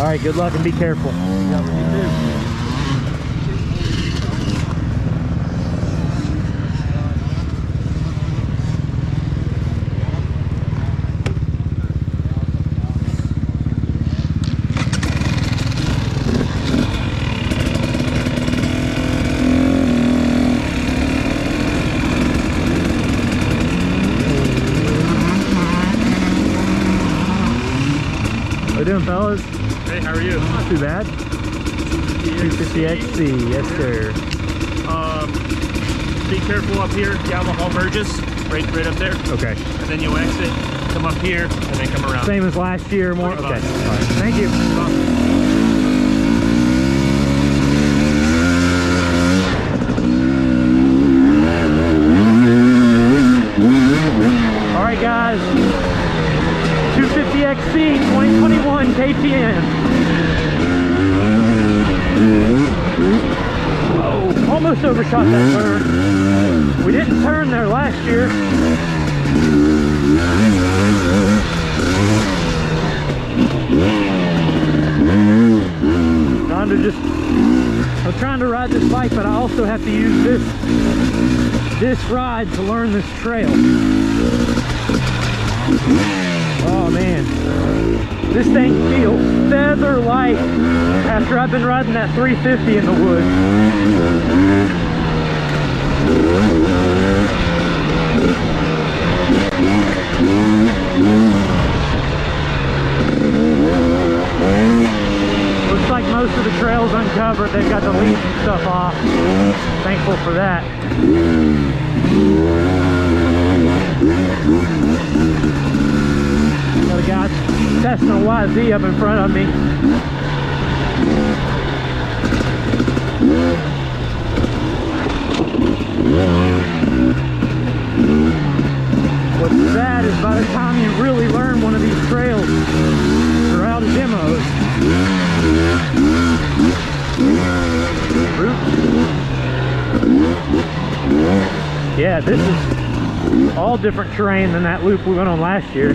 All right, good luck and be careful. Yeah, you too. How you doing, fellas? Hey, how are you? Not too bad. 250XC, yes sir. Be careful up here. Yamaha merges right up there. Okay. And then you exit, come up here, and then come around. Same as last year, more? Okay. All right. Thank you. All right, guys. 250XC 2021 KTM. Oh, almost overshot that turn. We didn't turn there last year. I'm trying to ride this bike, but I also have to use this ride to learn this trail. Oh man, this thing feels feather light after I've been riding that 350 in the woods. Looks like most of the trails uncovered. They've got the leaves and stuff off. Thankful for that. Got a guy testing a YZ up in front of me. What's sad is by the time you really learn one of these trails, they're out of demos. Yeah, this is all different terrain than that loop we went on last year.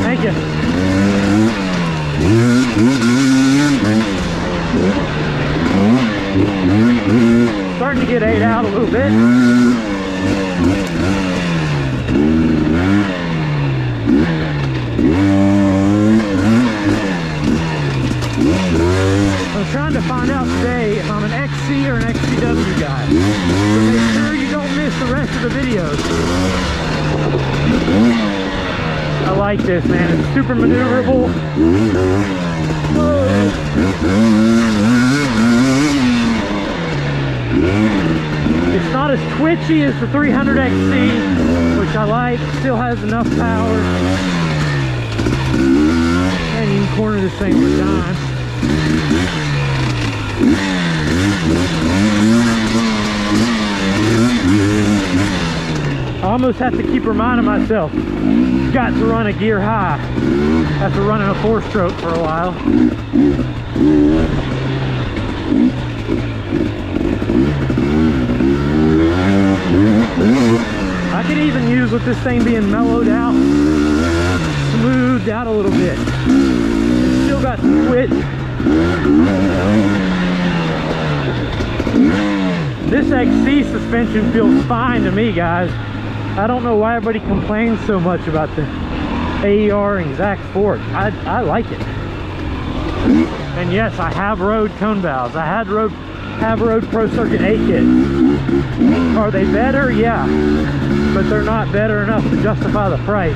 Thank you. Starting to get ate out a little bit. I'm trying to find out today if I'm an XC or an XCW guy. So make sure you don't miss the rest of the videos. I like this, man. It's super maneuverable. Whoa. It's not as twitchy as the 300XC, which I like. Still has enough power. And you can corner this thing with a dime. I almost have to keep reminding myself, got to run a gear high after running a 4-stroke for a while. I could even use with this thing being mellowed out, smoothed out a little bit. It's still got some twitch. This XC suspension feels fine to me, guys. I don't know why everybody complains so much about the AER and exact fork. I like it. And yes, I have rode cone valves. I have rode Pro Circuit A kits. Are they better? Yeah, but they're not better enough to justify the price.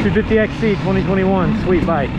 $250XC 2021, sweet bike.